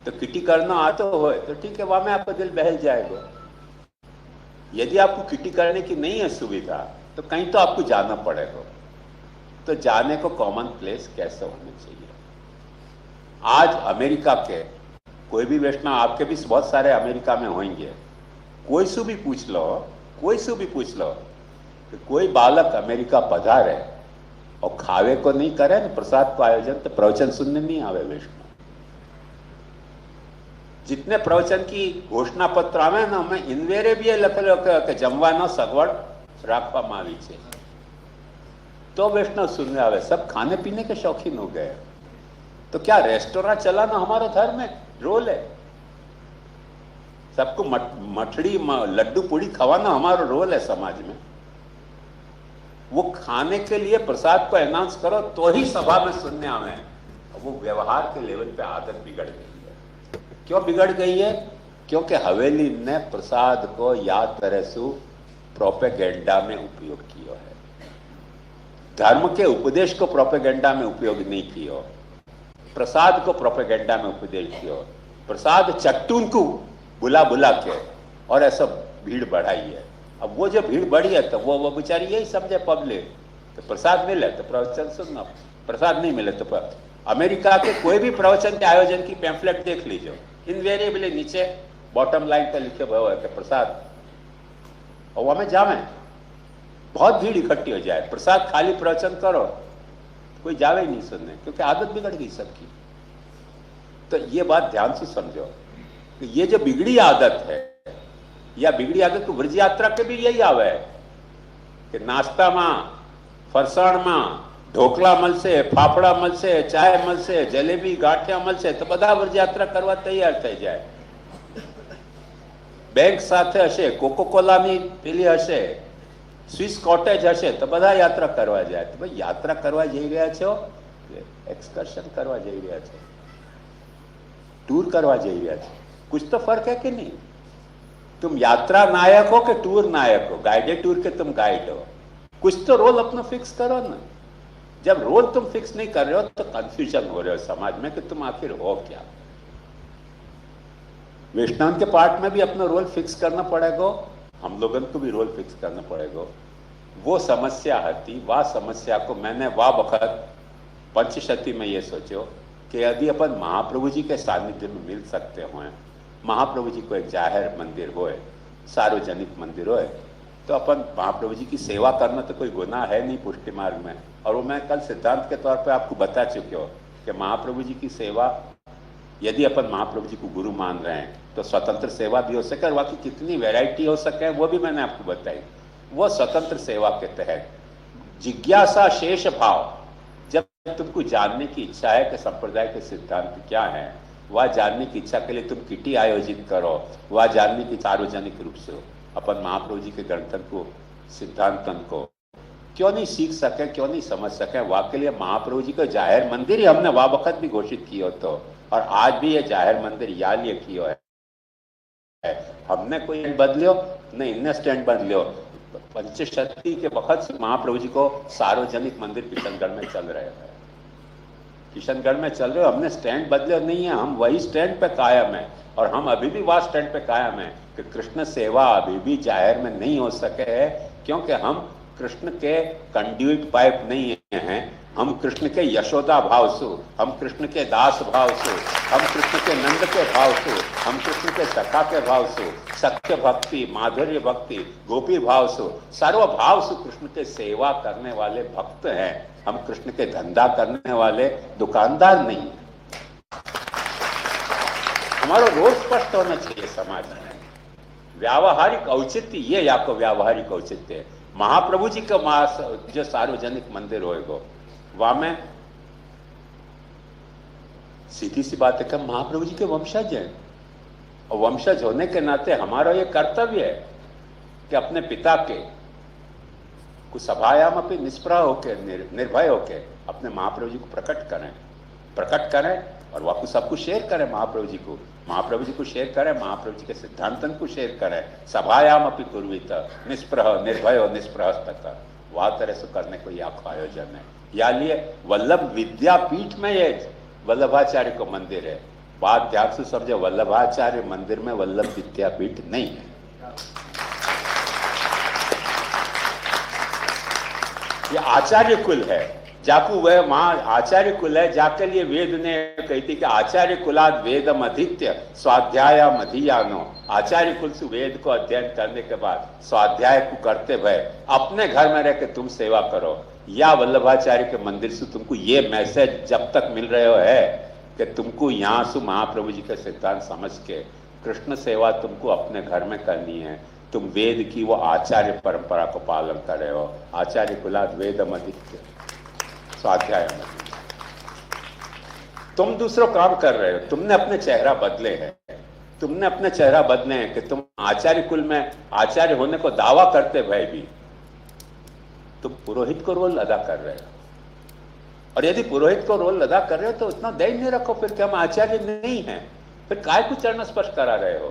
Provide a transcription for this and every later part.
तो किटी करना आता हो तो ठीक है, वहां में आपका दिल बहल जाएगा। यदि आपको किटी करने की नहीं है सुविधा तो कहीं तो आपको जाना पड़ेगा। तो जाने को कॉमन प्लेस कैसे होना चाहिए। आज अमेरिका के कोई भी वैष्णव, आपके भी बहुत सारे अमेरिका में होंगे, कोई से भी पूछ लो, कोई से भी पूछ लो कि कोई बालक अमेरिका पधारे और खावे को नहीं करे ना प्रसाद को आयोजन, तो प्रवचन सुनने नहीं आवे वैष्णव। जितने प्रवचन की घोषणा पत्र आवे ना, मैं इनवेरे भी लखेलो कि जमवानो सगवड़ राखवामां आवी छे, तो वैष्णव सुनने आवे। सब खाने पीने के शौकीन हो गए। तो क्या रेस्टोरेंट चलाना हमारा धर्म है, रोल है? सबको मठड़ी लड्डू पूड़ी खवाना हमारा रोल है समाज में। वो खाने के लिए प्रसाद को अनाउंस करो तो ही सभा में सुनने आवे। वो व्यवहार के लेवल पे आदत बिगड़ गई है। क्यों बिगड़ गई है? क्योंकि हवेली ने प्रसाद को या तरह से प्रोपेगेंडा में उपयोग किया है। धर्म के उपदेश को प्रोपेगेंडा में उपयोग नहीं किया, प्रसाद को प्रोपेगेंडा में उपदेश किया। प्रसाद चट्टून को बुला बुला के और ऐसा भीड़ बढ़ाई है। अब वो जो भीड़ बढ़ी है तो वो बेचारी यही समझे पब्लिक तो प्रसाद मिले तो प्रवचन सुनना, प्रसाद नहीं मिले तो अमेरिका के कोई भी प्रवचन के आयोजन की पैम्फलेट देख लीजिए, इनवेरिएबली नीचे बॉटम लाइन पे लिखे हुए है प्रसाद, और वहां में जावे बहुत भीड़ इकट्ठी हो जाए, प्रसाद खाली प्रवचन करो कोई जावे ही नहीं सुनने, क्योंकि आदत बिगड़ गई सबकी। तो ये बात ध्यान से समझो कि ये जो बिगड़ी आदत है, या बिगड़ी आदत को व्रज यात्रा के भी यही आवे है कि नाश्ता में फरसाण में ढोकला मलसे, फाफड़ा मलसे, चाय मलसे, जलेबी गाठिया मलसे तो बधा व्रज यात्रा करवा तैयार थई जाए। बैंक साथे हशे, कोकोकोलानी पेली हशे, स्विस कॉटेज हशे तो बधा यात्रा करवा जाए। तो भाई यात्रा करवा जई रह्या छो, एक्सकर्शन करवा जई रह्या छो, टूर करवा जई रह्या छो, कुछ तो फर्क है कि नहीं? तुम यात्रा नायक हो कि टूर नायक हो? गाइडेड टूर के तुम गाइड हो, कुछ तो रोल अपना फिक्स करो ना। जब रोल तुम फिक्स नहीं कर रहे हो तो कंफ्यूजन हो रहे हो समाज में कि तुम आखिर हो क्या। वैष्णव के पार्ट में भी अपना रोल फिक्स करना पड़ेगा, हम लोगों को भी रोल फिक्स करना पड़ेगा। वो समस्या हती, वह समस्या को मैंने वह वक्त पंचशती में ये सोचो कि यदि अपन महाप्रभु जी के सानिध्य में मिल सकते हो, महाप्रभु जी को एक जाहिर मंदिर होए, सार्वजनिक मंदिर होए, तो अपन महाप्रभु जी की सेवा करना तो कोई गुनाह है नहीं पुष्टि मार्ग में। और वो मैं कल सिद्धांत के तौर पे आपको बता चुके हो कि महाप्रभु जी की सेवा, यदि अपन महाप्रभु जी को गुरु मान रहे हैं तो स्वतंत्र सेवा भी हो सके, और बाकी कितनी वैरायटी हो सके वो भी मैंने आपको बताई। वो स्वतंत्र सेवा के तहत जिज्ञासा शेष भाव, जब तुमको जानने की इच्छा है कि संप्रदाय के सिद्धांत क्या है, वह जानने की इच्छा के लिए तुम किटी आयोजित करो, वह जानने की सार्वजनिक रूप से अपन महाप्रभु जी के गणतंत्र को, सिद्धांतन को क्यों नहीं सीख सके, क्यों नहीं समझ सके। वह के लिए महाप्रभु जी का जाहिर मंदिर ही हमने वह वक्त भी घोषित किया तो, और आज भी ये जाहिर मंदिर या लिए किया है। हमने कोई बदलियो नहीं, इन्हें स्टैंड बदलियो। पंचशती के वक्त से महाप्रभु जी को सार्वजनिक मंदिर किशनगढ़ में चल रहे हैं, किशनगढ़ में चल रहे हो, हमने स्टैंड बदले नहीं है, हम वही स्टैंड पे कायम है। और हम अभी भी वह स्टैंड पे कायम है कि कृष्ण सेवा अभी भी जाहिर में नहीं हो सके है, क्योंकि हम कृष्ण के कंड्यूट पाइप नहीं हैं। हम कृष्ण के यशोदा भाव से, हम कृष्ण के दास भाव से, हम कृष्ण के नंद के भाव से, हम कृष्ण के सखा के भाव से, सत्य भक्ति, माधुर्य भक्ति, गोपी भाव से, सर्व भाव से कृष्ण के सेवा करने वाले भक्त हैं। हम कृष्ण के धंधा करने वाले दुकानदार नहीं है। हमारा रोल स्पष्ट होना चाहिए समाज में। व्यावहारिक औचित्य ये या को व्यावहारिक औचित्य है। महाप्रभु जी का जो सार्वजनिक मंदिर होएगा, वहां में सीधी सी बात है कि महाप्रभु जी के वंशज हैं, और वंशज होने के नाते हमारा ये कर्तव्य है कि अपने पिता के कुछ सभायाम अपनी निष्प्रह होके, निर्भय होके अपने महाप्रभु जी को प्रकट करें और वह सब कुछ शेयर करें। महाप्रभु जी को शेयर करें, महाप्रभु जी के सिद्धांतन को शेयर करें। सभायाम अपनी कुर्वीत निष्प्रह निर्भय निष्प्रह तक वह तरह से करने को यह आयोजन है। या लिए वल्लभ विद्यापीठ में ये वल्लभाचार्य को मंदिर है, बात ध्यान से समझे, वल्लभाचार्य मंदिर में वल्लभ विद्यापीठ नहीं है। ये आचार्य कुल है, जाकू वह वहां आचार्य कुल है, जाके लिए वेद ने कहती कि आचार्य कुलाद वेदम अधीत्य स्वाध्याय मधीयानो। आचार्य कुल से वेद को अध्ययन करने के बाद स्वाध्याय को करते हुए अपने घर में रह के तुम सेवा करो। या वल्लभाचार्य के मंदिर से तुमको ये मैसेज जब तक मिल रहे हो है कि तुमको यहाँ से महाप्रभु जी का सिद्धांत समझ के कृष्ण सेवा तुमको अपने घर में करनी है। तुम वेद की वो आचार्य परंपरा को पालन कर रहे हो। आचार्य कुलाद वेदम अधीत्य स्वाध्याय मधीयानो। तुम दूसरों काम कर रहे हो, तुमने अपने चेहरा बदले हैं, तुमने अपने चेहरा बदले हैं कि तुम आचार्य कुल में आचार्य होने को दावा करते भय भी तुम पुरोहित को रोल अदा कर रहे हो। और यदि पुरोहित को रोल अदा कर रहे हो तो उतना दैन्य रखो फिर कि हम आचार्य नहीं हैं। फिर काय को चरण स्पर्श करा रहे हो,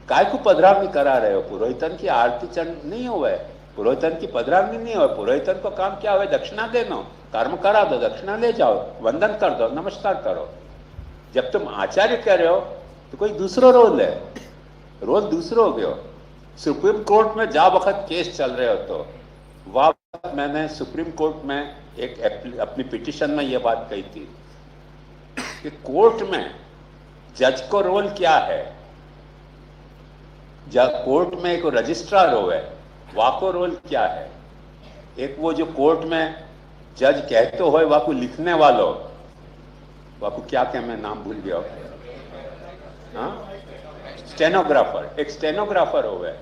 काय को पधरावनी करा रहे हो। पुरोहितन की आरती चरण नहीं हुए, पुरोहितन की पधरावनी नहीं हो। पुरोहितन को काम क्या हुआ, दक्षिणा देना, कर्म करा दो, दक्षिणा ले जाओ, वंदन कर दो, नमस्कार करो। जब तुम आचार्य कह रहे हो तो कोई दूसरा रोल है, रोल दूसरा हो गया। सुप्रीम कोर्ट में जा वक्त केस चल रहे हो तो वह मैंने सुप्रीम कोर्ट में एक अपनी पिटीशन में यह बात कही थी कि कोर्ट में जज को रोल क्या है। जब कोर्ट में एक रजिस्ट्रार हो है, वाको रोल क्या है। एक वो जो कोर्ट में जज कहते हो वाको लिखने वालो, वाको क्या क्या मैं नाम भूल गया, स्टेनोग्राफर। एक स्टेनोग्राफर हो गए,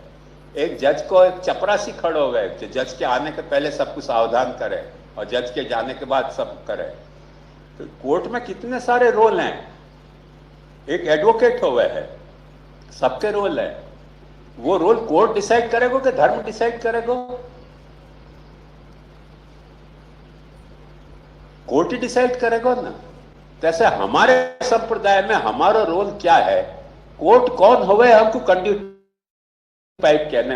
एक जज को एक चपरासी खड़ो हुए जो जज के आने के पहले सबको सावधान करे और जज के जाने के बाद सब करे। तो कोर्ट में कितने सारे रोल हैं। एक एडवोकेट हो गए है, सबके रोल है। वो रोल कोर्ट डिसाइड करेगा कि धर्म डिसाइड करेगा? कोर्ट ही डिसाइड करेगा ना। जैसे हमारे संप्रदाय में हमारा रोल क्या है, कोर्ट कौन होवे हमको कंड्यूट पाइप कहने